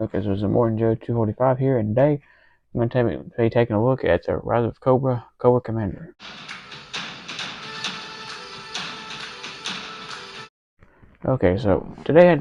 Okay, so it's a Morton Joe 245 here, and today I'm going to be taking a look at the Rise of Cobra, Cobra Commander. Okay, so today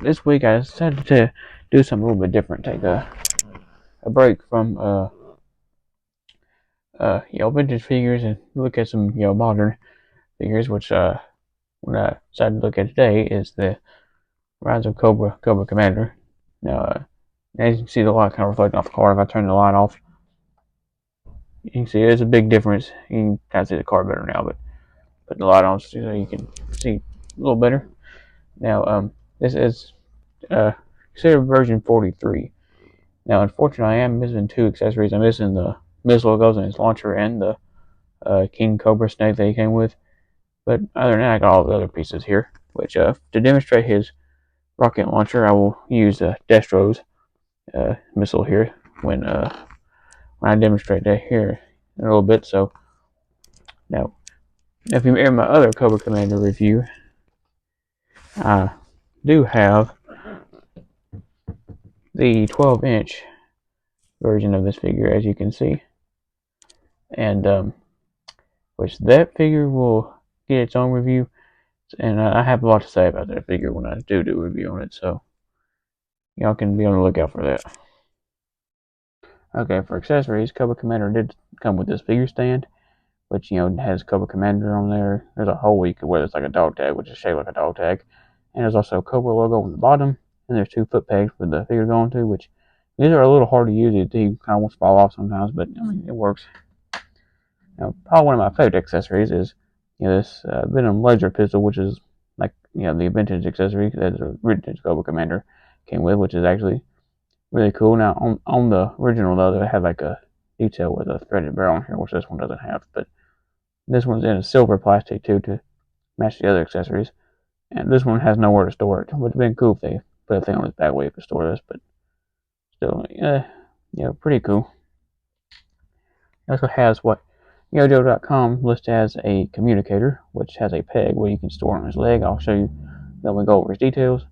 this week I decided to do something a little bit different. Take a break from vintage figures and look at some modern figures. Which what I decided to look at today is the Rise of Cobra, Cobra Commander. Now, as you can see, the light kind of reflecting off the card. If I turn the light off, you can see there's a big difference. You can kind of see the card better now, but put the light on so you can see a little better. Now, this is considered version 43. Now, unfortunately, I am missing two accessories. I'm missing the missile that goes in his launcher and the King Cobra snake that he came with. But other than that, I got all the other pieces here. Which, to demonstrate his rocket launcher, I will use Destro's missile here when I demonstrate that here in a little bit. So, now, if you remember my other Cobra Commander review, I do have the 12-inch version of this figure, as you can see, and which that figure will get its own review, and I have a lot to say about that figure when I do a review on it, so y'all can be on the lookout for that. Okay, for accessories, Cobra Commander did come with this figure stand, which has Cobra Commander on there. There's a hole you could wear that's like a dog tag, which is shaped like a dog tag, and there's also a Cobra logo on the bottom, and there's 2 foot pegs for the figure going to, which these are a little hard to use. He kind of wants to fall off sometimes, but I mean it works. Now, probably one of my favorite accessories is this Venom laser pistol, which is like the vintage accessory that the vintage Cobra Commander came with, which is actually really cool. Now on the original though, they had like a detail with a threaded barrel on here, which this one doesn't have. But this one's in a silver plastic too to match the other accessories, and this one has nowhere to store it. Would have been cool if they put a thing on his back where you could store this, but still, pretty cool. It also has what YoJo.com lists as a communicator, which has a peg where you can store on his leg. I'll show you when we go over his details.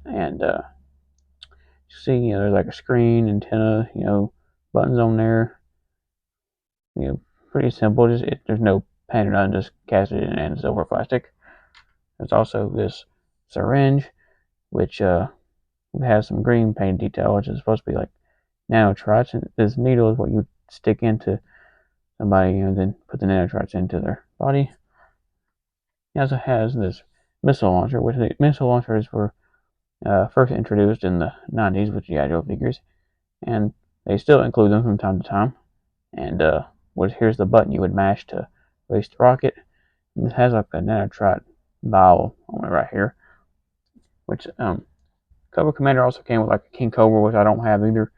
And you see, there's like a screen, antenna, buttons on there. Pretty simple. There's no paint or nothing, just cast it in silver plastic. There's also this syringe, which has some green paint detail, which is supposed to be like nanotrites. And this needle is what you stick into somebody, then put the nanotrites into their body. It also has this missile launcher, which the missile launchers were first introduced in the 90s with G.I. Joe figures, and they still include them from time to time. And here's the button you would mash to release the rocket. And it has like a nanotrite vial on it right here, which Cobra Commander also came with like a King Cobra, which I don't have either,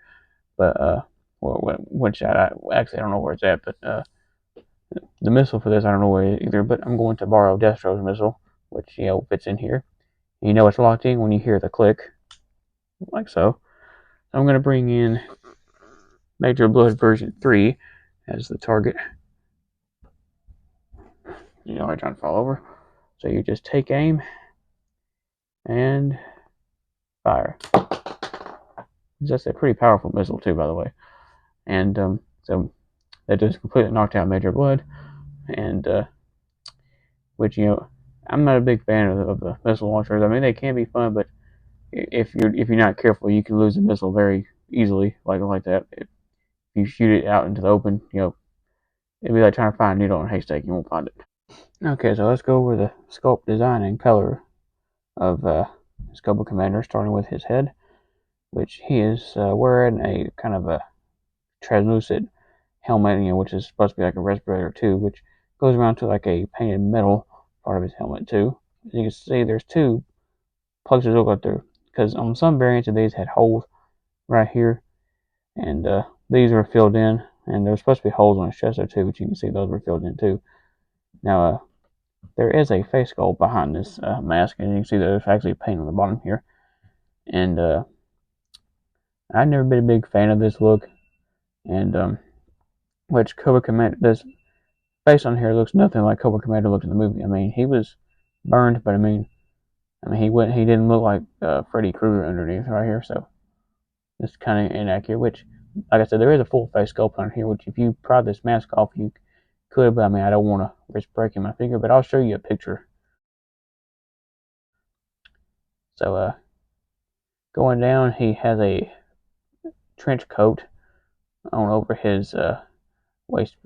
but which I actually I don't know where it's at, but the missile for this I don't know where either. But I'm going to borrow Destro's missile, which fits in here. It's locked in when you hear the click, like so. I'm going to bring in Major Blood version 3 as the target. I'm trying to fall over. So you just take aim and fire. That's a pretty powerful missile too, by the way. And so that just completely knocked out Major Blood, and which I'm not a big fan of the missile launchers. I mean, they can be fun, but if you're not careful, you can lose a missile very easily, like that. If you shoot it out into the open, it'd be like trying to find a needle in a haystack. You won't find it. Okay, so let's go over the sculpt, design, and color of this Cobra Commander, starting with his head, which he is wearing a kind of a translucent helmet, which is supposed to be like a respirator too, which goes around to like a painted metal part of his helmet too. As you can see, there's 2 places to go through, because on some variants of these had holes right here, and these were filled in, and there's supposed to be holes on his chest there too, but you can see those were filled in too. Now, there is a face sculpt behind this mask, and you can see there's actually paint on the bottom here. And I've never been a big fan of this look, and which Cobra Commander, this face on here looks nothing like Cobra Commander looked in the movie. I mean, he was burned, but I mean, he didn't look like Freddy Krueger underneath right here. So it's kind of inaccurate, which, like I said, there is a full face sculpt on here, which if you pry this mask off, you could, but I mean, I don't want to risk breaking my finger, but I'll show you a picture. So, going down, he has a trench coat on over his waist,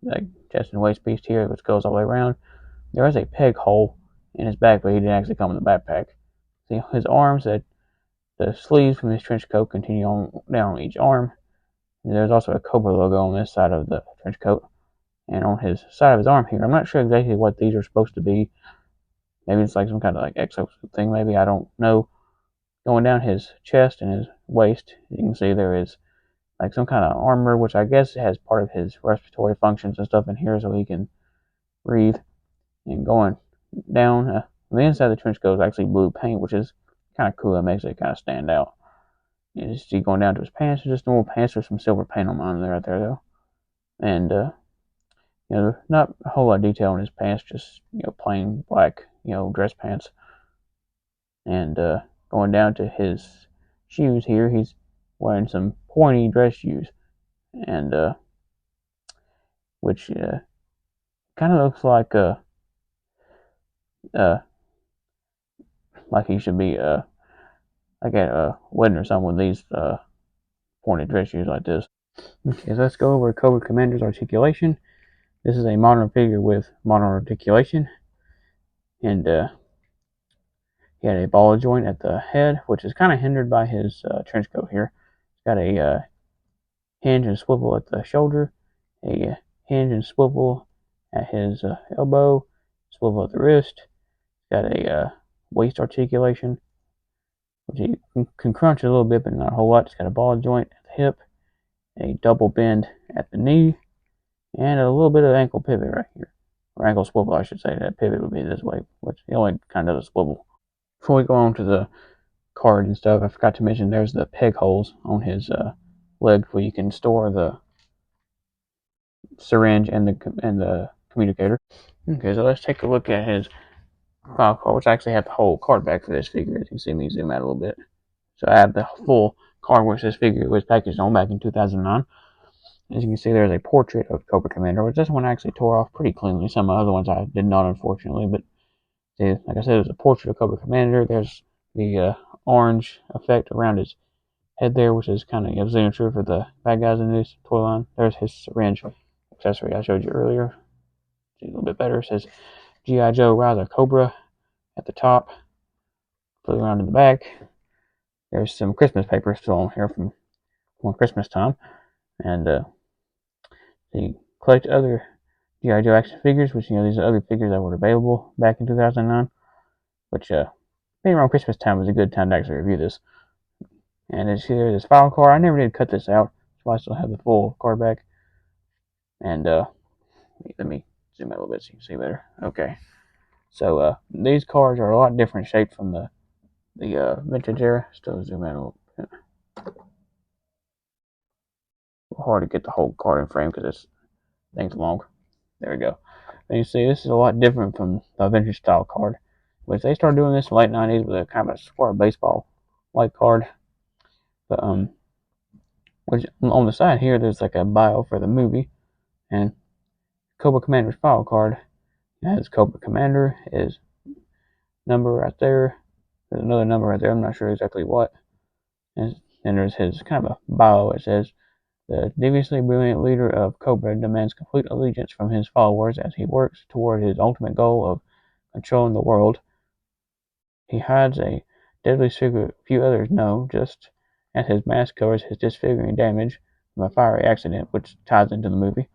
like chest and waist piece here, which goes all the way around. There is a peg hole in his back, but he didn't actually come in the backpack. See, his arms, the sleeves from his trench coat continue on down each arm. And there's also a Cobra logo on this side of the trench coat. And on his side of his arm here, I'm not sure exactly what these are supposed to be. Maybe it's like some kind of like exo thing, maybe, I don't know. Going down his chest and his waist, you can see there is like some kind of armor, which I guess has part of his respiratory functions and stuff in here so he can breathe. And going down, on the inside of the trench coat is actually blue paint, which is kind of cool. It makes it kind of stand out. You see going down to his pants, just normal pants. There's some silver paint on mine right there, though. And, not a whole lot of detail on his pants, just, plain black, dress pants. And, going down to his shoes here, he's wearing some pointy dress shoes. And, which, kind of looks like he should be, like at a wedding or something with these, pointed dress shoes like this. Okay, so let's go over Cobra Commander's articulation. This is a modern figure with modern articulation. And, he had a ball joint at the head, which is kind of hindered by his trench coat here. He's got a hinge and swivel at the shoulder, a hinge and swivel at his elbow, swivel at the wrist. He's got a waist articulation, which he can crunch a little bit, but not a whole lot. He's got a ball joint at the hip, a double bend at the knee, and a little bit of ankle pivot right here. Or ankle swivel, I should say. That pivot would be this way, which he only kind of does a swivel. Before we go on to the card and stuff, I forgot to mention there's the peg holes on his leg where you can store the syringe and the communicator. Okay, so let's take a look at his file card, which I actually have the whole card back for this figure. As you can see me zoom out a little bit. So I have the full card which this figure was packaged on back in 2009. As you can see, there's a portrait of Cobra Commander, which this one actually tore off pretty cleanly. Some of the other ones I did not, unfortunately, but see, like I said, there's a portrait of Cobra Commander. There's the orange effect around his head there, which is kind of signature for the bad guys in this toy line. There's his syringe accessory I showed you earlier. See a little bit better. It says G.I. Joe Rise of Cobra at the top. Flip around in the back. There's some Christmas paper still on here from Christmas time. And you collect other G.I. Joe action figures, which, these are other figures that were available back in 2009. Which, maybe around Christmas time was a good time to actually review this. And it's here, this file card. I never did cut this out, so I still have the full card back. And, let me zoom out a little bit so you can see better. Okay. So, these cards are a lot different shape from the vintage era. Still zoom out a little bit. Hard to get the whole card in frame because this thing's long. There we go. And you see, this is a lot different from the vintage style card, which they started doing this in the late 90s with a kind of a square baseball like card. But which on the side here, there's like a bio for the movie, and Cobra Commander's file card has Cobra Commander, his number right there. There's another number right there. I'm not sure exactly what. And there's his kind of a bio. It says, the deviously brilliant leader of Cobra demands complete allegiance from his followers as he works toward his ultimate goal of controlling the world. He hides a deadly secret few others know, just as his mask covers his disfiguring damage from a fiery accident, which ties into the movie.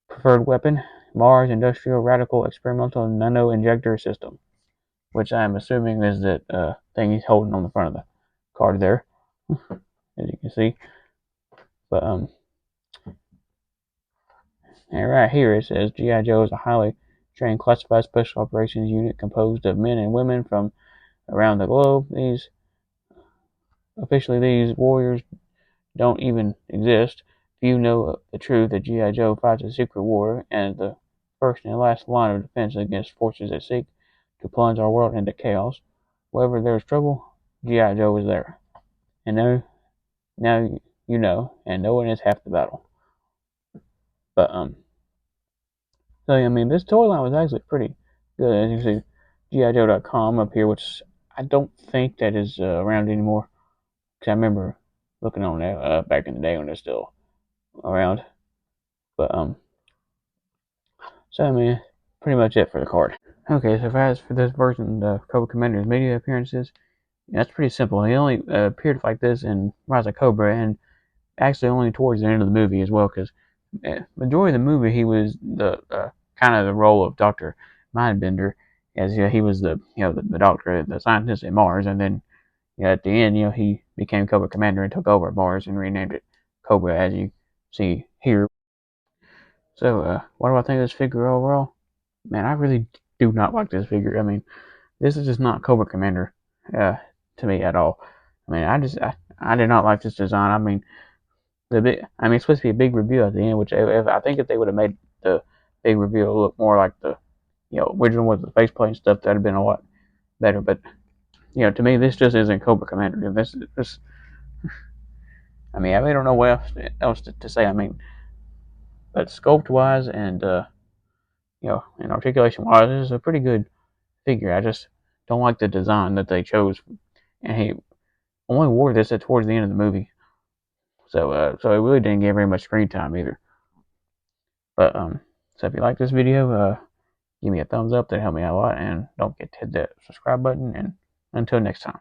Preferred weapon, Mars Industrial Radical Experimental Nano Injector System, which I am assuming is that thing he's holding on the front of the card there, as you can see. But and right here it says G.I. Joe is a highly trained classified special operations unit composed of men and women from around the globe. These warriors don't even exist. Few know the truth that G.I. Joe fights a secret war and the first and last line of defense against forces that seek to plunge our world into chaos. Wherever there is trouble, G.I. Joe is there. And now you know, and knowing is half the battle. But so I mean, this toy line was actually pretty good. As you see, GIJoe.com up here, which I don't think that is around anymore. Cause I remember looking on that back in the day when they're still around. But so I mean, pretty much it for the card. Okay, so as for this version of Cobra Commander's media appearances, that's pretty simple. He only appeared like this in Rise of Cobra, and actually only towards the end of the movie as well, because majority of the movie he was the kind of the role of Doctor Mindbender, as he was the the doctor, the scientist at Mars, and then at the end he became Cobra Commander and took over Mars and renamed it Cobra, as you see here. So what do I think of this figure overall? Man, I really do not like this figure. I mean, this is just not Cobra Commander to me at all. I mean, I did not like this design. I mean, it's supposed to be a big reveal at the end, which I think if they would have made the big reveal look more like the original with the faceplate and stuff, that'd have been a lot better. But to me, this just isn't Cobra Commander. This I mean, I really don't know what else to say. I mean, but sculpt wise and and articulation wise, this is a pretty good figure. I just don't like the design that they chose, and he only wore this at towards the end of the movie, so it really didn't get very much screen time either. But so if you like this video, give me a thumbs up. That help me out a lot, and don't forget to hit that subscribe button. And until next time.